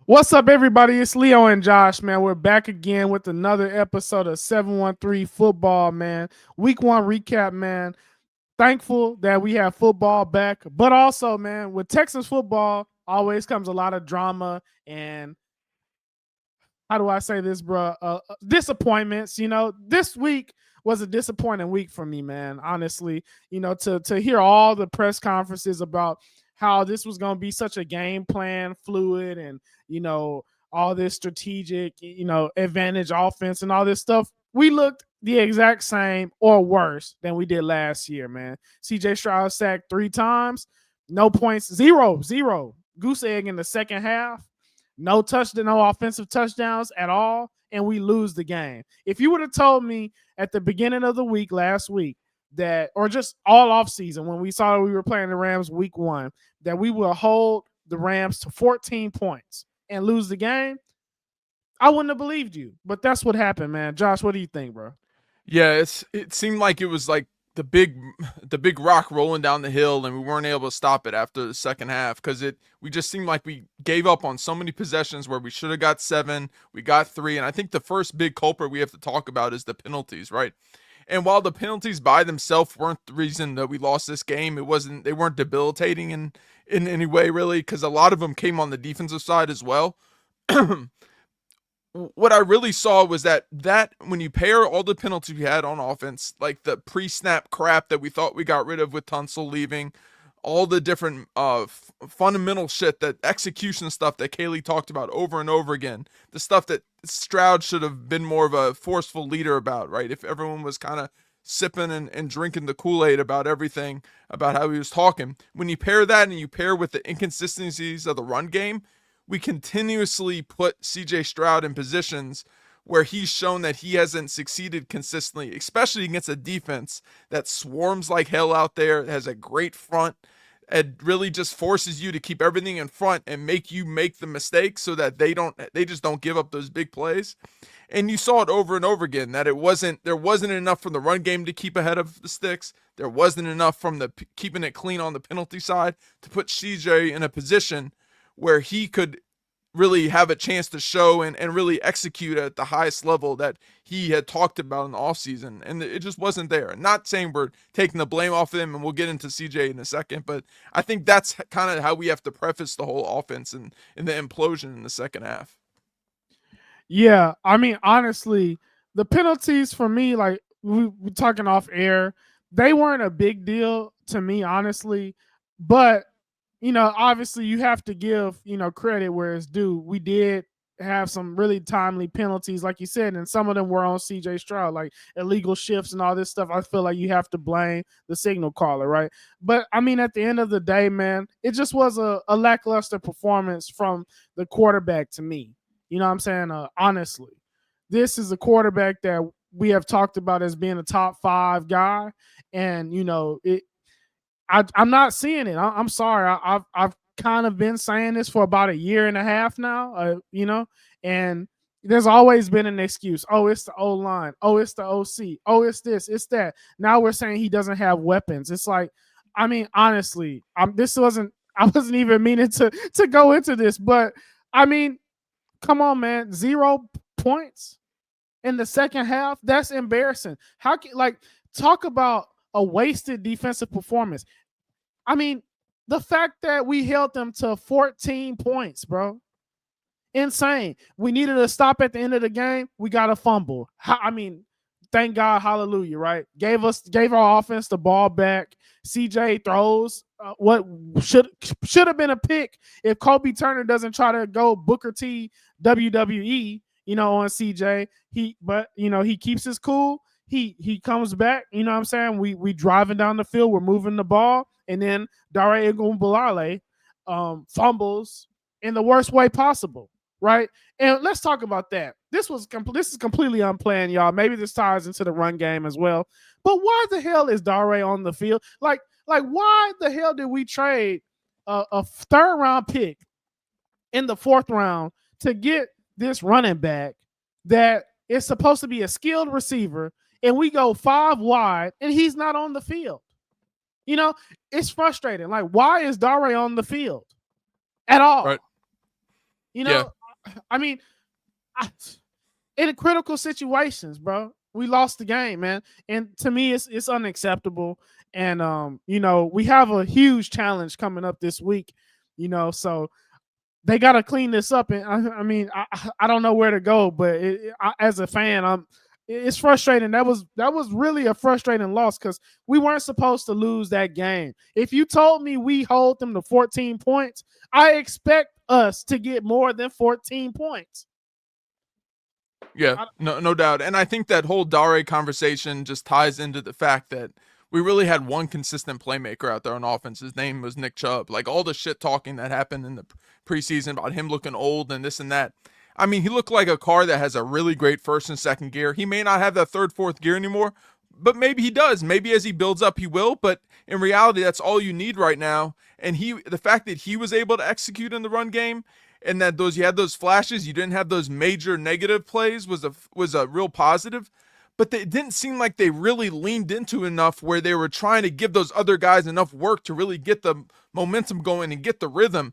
What's up, everybody? It's Leo and Josh, man. We're back again with another episode of 713 Football, man. Week one recap, man. Thankful that we have football back, but also, man, with Texas football, always comes a lot of drama and how do I say this, bro? Disappointments. This week was a disappointing week for me, man. Honestly, to hear all the press conferences about how this was going to be such a game plan, fluid, and all this strategic, advantage offense and all this stuff. We looked the exact same or worse than we did last year, man. CJ Stroud sacked 3 times, no points, zero, goose egg in the second half, no offensive touchdowns at all, and we lose the game. If you would have told me at the beginning of the week last week that, or just all off season when we saw we were playing the Rams week one, that we will hold the Rams to 14 points and lose the game, I wouldn't have believed you. But that's what happened, man. Josh, what do you think, bro? Yeah, it seemed like it was like the big rock rolling down the hill, and we weren't able to stop it after the second half because it we just seemed like we gave up on so many possessions where we should have got seven, we got three, and I think the first big culprit we have to talk about is the penalties, right? And while the penalties by themselves weren't the reason that we lost this game, they weren't debilitating in any way really because a lot of them came on the defensive side as well. What I really saw was that when you pair all the penalties we had on offense, like the pre-snap crap that we thought we got rid of with Tunsil leaving, all the different fundamental shit, that execution stuff that Kaylee talked about over and over again, the stuff that Stroud should have been more of a forceful leader about, right? If everyone was kind of sipping and drinking the Kool-Aid about everything, about how he was talking, when you pair that and you pair with the inconsistencies of the run game, we continuously put CJ Stroud in positions where he's shown that he hasn't succeeded consistently, especially against a defense that swarms like hell out there, has a great front. It really just forces you to keep everything in front and make you make the mistakes so that they just don't give up those big plays. And you saw it over and over again that there wasn't enough from the run game to keep ahead of the sticks. There wasn't enough from the keeping it clean on the penalty side to put CJ in a position where he could really have a chance to show and really execute at the highest level that he had talked about in the offseason. And it just wasn't there. Not saying we're taking the blame off of him, and we'll get into CJ in a second, but I think that's kind of how we have to preface the whole offense and in the implosion in the second half. Yeah, I mean, honestly, the penalties for me, like we talking off air, they weren't a big deal to me, honestly. But obviously, you have to give credit where it's due. We did have some really timely penalties, like you said, and some of them were on CJ Stroud, like illegal shifts and all this stuff. I feel like you have to blame the signal caller, right? But I mean, at the end of the day, man, it just was a lackluster performance from the quarterback to me. You know what I'm saying? Honestly, this is a quarterback that we have talked about as being a top five guy, and I'm not seeing it. I'm sorry. I've kind of been saying this for about a year and a half now. And there's always been an excuse. Oh, it's the O line. Oh, it's the OC. Oh, it's this. It's that. Now we're saying he doesn't have weapons. It's like, I mean, honestly, this wasn't. I wasn't even meaning to go into this, but I mean, come on, man. 0 points in the second half. That's embarrassing. How can talk about a wasted defensive performance? I mean, the fact that we held them to 14 points, bro. Insane. We needed a stop at the end of the game. We got a fumble. I mean, thank God, hallelujah, right? Gave our offense the ball back. CJ throws what should have been a pick if Kobe Turner doesn't try to go Booker T WWE, on CJ. He keeps his cool. He comes back, you know what I'm saying? We driving down the field, we're moving the ball, and then Dare Egunbalale fumbles in the worst way possible, right? And let's talk about that. This is completely unplanned, y'all. Maybe this ties into the run game as well. But why the hell is Dare on the field? Like why the hell did we trade a third round pick in the fourth round to get this running back that is supposed to be a skilled receiver, and we go 5 wide and he's not on the field? It's frustrating. Like, why is Dare on the field at all? Right. You Yeah. know, I mean, I, in critical situations, bro, we lost the game, man. And to me, it's unacceptable. And we have a huge challenge coming up this week. So they got to clean this up. And I don't know where to go, but as a fan, it's frustrating. That was really a frustrating loss because we weren't supposed to lose that game. If you told me we hold them to 14 points, I expect us to get more than 14 points. Yeah, I, no doubt. And I think that whole Dare conversation just ties into the fact that we really had one consistent playmaker out there on offense. His name was Nick Chubb. Like all the shit talking that happened in the preseason about him looking old and this and that. I mean, he looked like a car that has a really great first and second gear. He may not have that third, fourth gear anymore, but maybe he does. Maybe as he builds up, he will. But in reality, that's all you need right now. And the fact that he was able to execute in the run game and that you had those flashes, you didn't have those major negative plays was a real positive. But it didn't seem like they really leaned into enough where they were trying to give those other guys enough work to really get the momentum going and get the rhythm.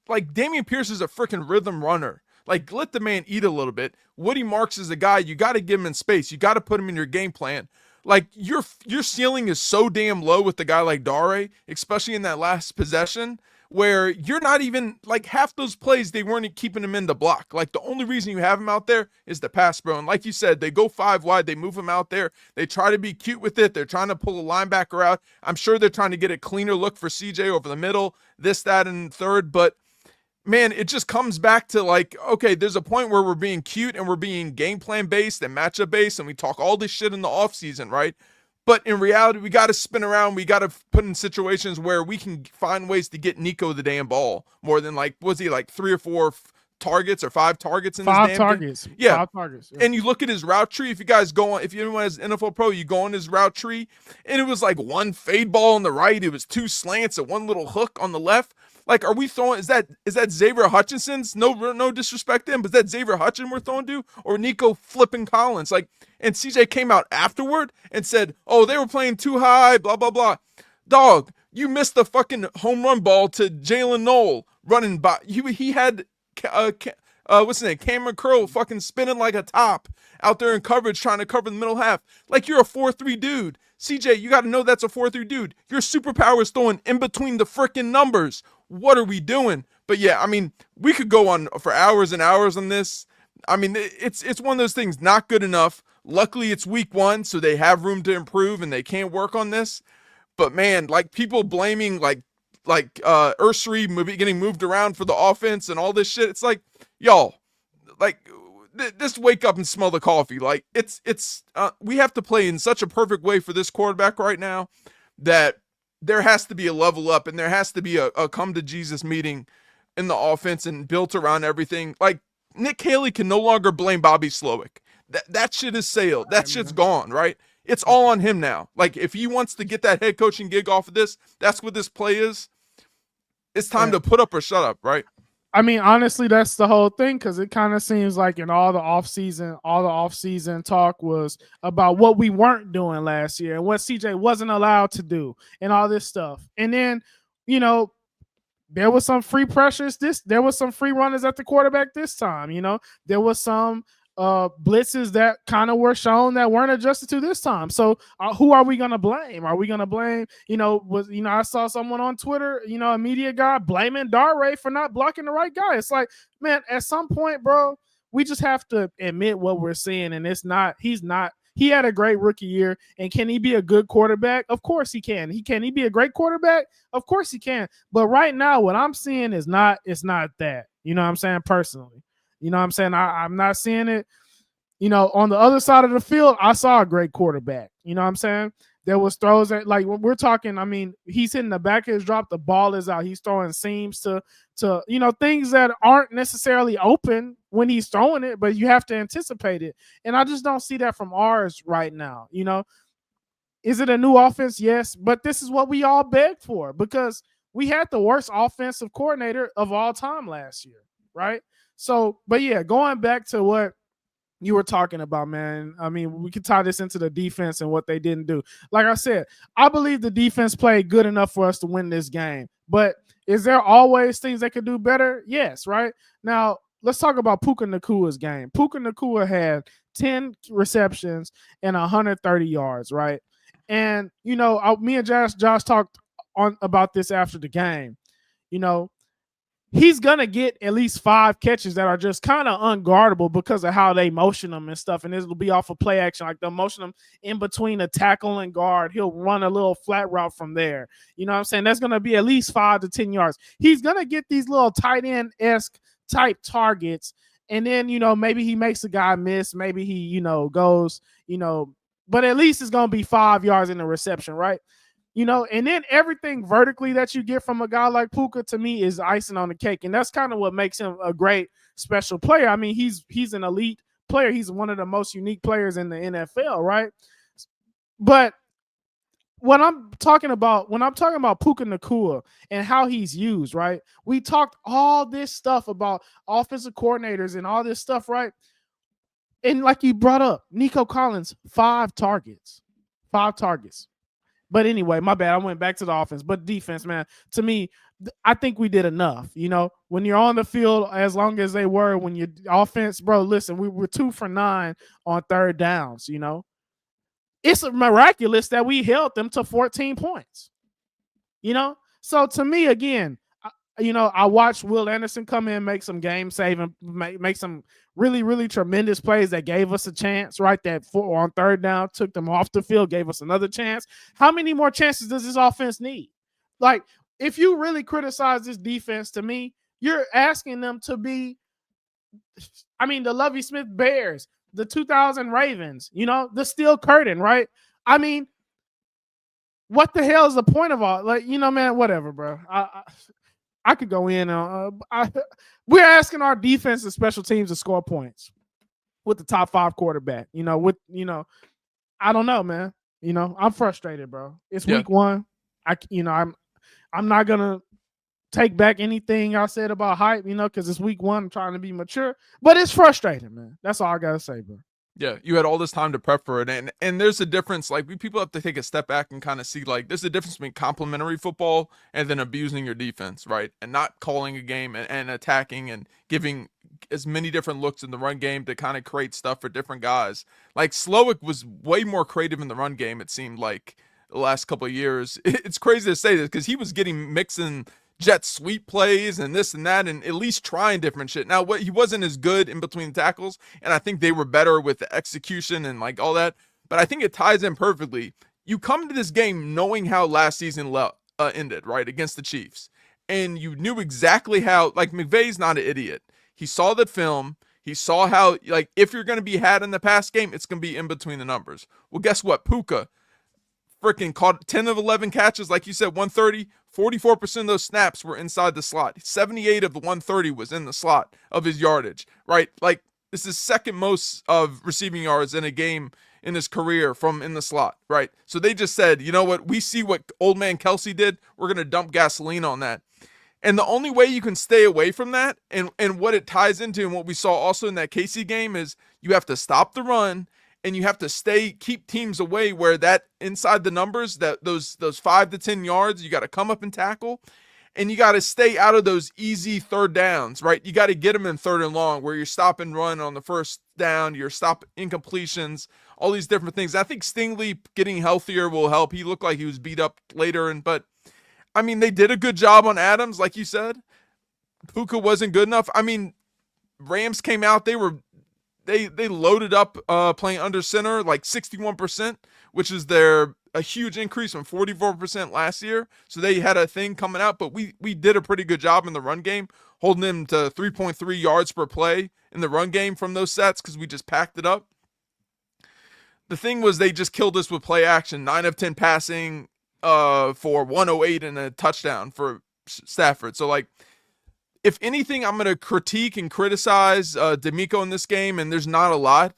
Like Damian Pierce is a freaking rhythm runner. Like let the man eat a little bit. Woody Marks is a guy you got to give him in space. You got to put him in your game plan. Like your ceiling is so damn low with the guy like Dare, especially in that last possession, where you're not even like half those plays they weren't keeping him in the block. Like the only reason you have him out there is the pass, bro. And like you said, they go 5 wide, they move him out there, they try to be cute with it, they're trying to pull a linebacker out. I'm sure they're trying to get a cleaner look for CJ over the middle, this, that, and third, but man, it just comes back to like, okay, there's a point where we're being cute and we're being game plan based and matchup based, and we talk all this shit in the offseason, right? But in reality, we got to spin around. We got to put in situations where we can find ways to get Nico the damn ball more than like, was he like 3 or 4 targets or 5 targets in this five damn targets. game? Yeah. 5 targets. Yeah. And you look at his route tree. If you guys go on, if anyone has NFL Pro, you go on his route tree, and it was like one fade ball on the right. It was 2 slants and one little hook on the left. Like, are we throwing? Is that Xavier Hutchinson's? No disrespect to him, but is that Xavier Hutchinson we're throwing to, or Nico flipping Collins? Like, and CJ came out afterward and said, "Oh, they were playing too high." Blah blah blah. Dog, you missed the fucking home run ball to Jalen Knoll running by. He had what's his name? Cameron Curl fucking spinning like a top out there in coverage trying to cover the middle half. Like you're a 4-3 dude. CJ, you got to know that's a 4-3 dude. Your superpower is throwing in between the freaking numbers. What are we doing? But yeah, I mean, we could go on for hours and hours on this. I mean, it's one of those things, not good enough. Luckily, it's week 1, so they have room to improve and they can't work on this. But man, like people blaming like Ursary getting moved around for the offense and all this shit. It's like, y'all, like just wake up and smell the coffee. Like we have to play in such a perfect way for this quarterback right now that there has to be a level up and there has to be a come to Jesus meeting in the offense and built around everything. Like Nick Haley can no longer blame Bobby Slowick. That shit is sailed. That shit's gone, right? It's all on him now. Like if he wants to get that head coaching gig off of this, that's what this play is. It's time to put up or shut up, right? I mean, honestly, that's the whole thing because it kind of seems like in all the offseason talk was about what we weren't doing last year and what CJ wasn't allowed to do and all this stuff. And then, there was some free pressures. There was some free runners at the quarterback this time. There was some blitzes that kind of were shown that weren't adjusted to this time. So who are we going to blame? Are we going to blame, I saw someone on Twitter, a media guy blaming Dare for not blocking the right guy. It's like, man, at some point, bro, we just have to admit what we're seeing. And he had a great rookie year. And can he be a good quarterback? Of course he can. Can he be a great quarterback? Of course he can. But right now, what I'm seeing it's not that, you know what I'm saying? Personally. You know what I'm saying? I'm not seeing it. On the other side of the field, I saw a great quarterback. You know what I'm saying? There was throws that, like, when we're talking, I mean, he's hitting the back of his drop, the ball is out. He's throwing seams to things that aren't necessarily open when he's throwing it, but you have to anticipate it. And I just don't see that from ours right now. Is it a new offense? Yes, but this is what we all begged for because we had the worst offensive coordinator of all time last year, right? So, but yeah, going back to what you were talking about, man. I mean, we could tie this into the defense and what they didn't do. Like I said, I believe the defense played good enough for us to win this game. But Is there always things they could do better? Yes, right? Now, let's talk about Puka Nakua's game. Puka Nakua had 10 receptions and 130 yards, right? And, me and Josh talked on about this after the game. You know, he's gonna get at least 5 catches that are just kind of unguardable because of how they motion him and stuff. And this will be off of play action, like they'll motion him in between a tackle and guard. He'll run a little flat route from there. You know what I'm saying? That's gonna be at least 5 to 10 yards. He's gonna get these little tight end esque type targets, and then maybe he makes a guy miss. Maybe he goes but at least it's gonna be 5 yards in the reception, right? And then everything vertically that you get from a guy like Puka to me is icing on the cake. And that's kind of what makes him a great special player. I mean, he's an elite player. He's one of the most unique players in the NFL, right? But when I'm talking about Puka Nakua and how he's used, right? We talked all this stuff about offensive coordinators and all this stuff, right? And like you brought up, Nico Collins, 5 targets. 5 targets. But anyway, my bad. I went back to the offense. But defense, man, to me, I think we did enough. When you're on the field, as long as they were, when your offense, bro, listen, we were 2 for 9 on third downs. It's miraculous that we held them to 14 points. So to me, again, I watched Will Anderson come in, make some game saving, make some really, really tremendous plays that gave us a chance, right? That on third down took them off the field, gave us another chance. How many more chances does this offense need? Like, if you really criticize this defense, to me, you're asking them to be, the Lovie Smith Bears, the 2000 Ravens, the Steel Curtain, right? What the hell is the point of all? Like, man, whatever, bro. I could go in. We're asking our defense and special teams to score points with the top 5 quarterback. I don't know, man. I'm frustrated, bro. It's week 1. I'm not gonna take back anything I said about hype, because it's week 1. I'm trying to be mature, but it's frustrating, man. That's all I gotta say, bro. Yeah, you had all this time to prep for it, and there's a difference. Like, people have to take a step back and kind of see, like, there's a difference between complimentary football and then abusing your defense, right? And not calling a game and attacking and giving as many different looks in the run game to kind of create stuff for different guys. Like, Slowick was way more creative in the run game, it seemed like, the last couple of years. It's crazy to say this because he was getting mixing jet sweep plays and this and that, and at least trying different shit. Now, he wasn't as good in between tackles, and I think they were better with the execution and like all that. But I think it ties in perfectly. You come to this game knowing how last season ended, right, against the Chiefs, and you knew exactly how. Like, McVay's not an idiot. He saw the film. He saw how, like, if you're going to be had in the past game, it's going to be in between the numbers. Well, guess what? Puka freaking caught 10 of 11 catches, like you said, 130. 44% of those snaps were inside the slot. 78 of the 130 was in the slot of his yardage, right? Like, this is second most of receiving yards in a game in his career from in the slot, right? So they just said, you know what? We see what old man Kelsey did. We're going to dump gasoline on that. And the only way you can stay away from that, and what it ties into and what we saw also in that KC game, is you have to stop the run, and you have to keep teams away where that inside the numbers, that those 5 to 10 yards, you got to come up and tackle, and you got to stay out of those easy third downs, right? You got to get them in third and long where you're stop and run on the first down, you're stop incompletions, all these different things. I think Stingley getting healthier will help. He looked like he was beat up later, but they did a good job on Adams, like you said. Puka wasn't good enough. Rams came out, they loaded up playing under center like 61%, which is a huge increase from 44% last year. So they had a thing coming out, but we did a pretty good job in the run game, holding them to 3.3 yards per play in the run game from those sets because we just packed it up. The thing was they just killed us with play action, 9 of 10 passing for 108 and a touchdown for Stafford. So, like, if anything, I'm going to critique and criticize D'Amico in this game, and there's not a lot.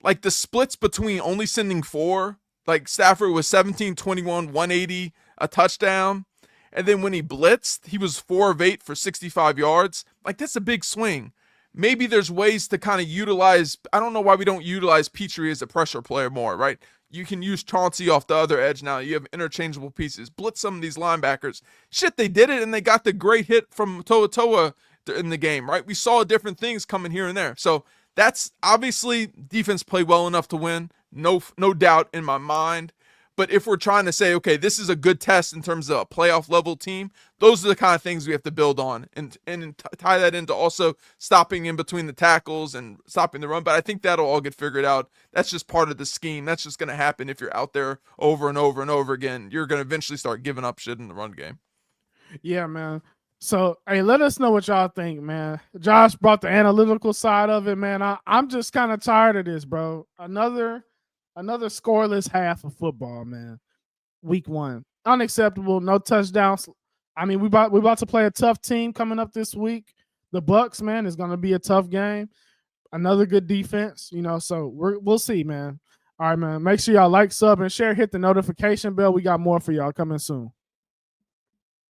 Like, the splits between only sending 4, like Stafford was 17, 21, 180, a touchdown. And then when he blitzed, he was 4 of 8 for 65 yards. Like, that's a big swing. Maybe there's ways to kind of utilize, I don't know why we don't utilize Petrie as a pressure player more, right? You can use Chauncey off the other edge now. You have interchangeable pieces. Blitz some of these linebackers. Shit, they did it, and they got the great hit from Toa Toa in the game, right? We saw different things coming here and there. So that's obviously defense played well enough to win. No doubt in my mind. But if we're trying to say, okay, this is a good test in terms of a playoff level team, those are the kind of things we have to build on and tie that into also stopping in between the tackles and stopping the run. But I think that'll all get figured out. That's just part of the scheme. That's just going to happen if you're out there over and over and over again. You're going to eventually start giving up shit in the run game. Yeah, man. So, hey, let us know what y'all think, man. Josh brought the analytical side of it, man. I'm just kind of tired of this, bro. Another scoreless half of football, man. Week 1, unacceptable. No touchdowns. I mean, we about to play a tough team coming up this week. The Bucks, man, is going to be a tough game. Another good defense, So we'll see, man. All right, man. Make sure y'all like, sub, and share. Hit the notification bell. We got more for y'all coming soon.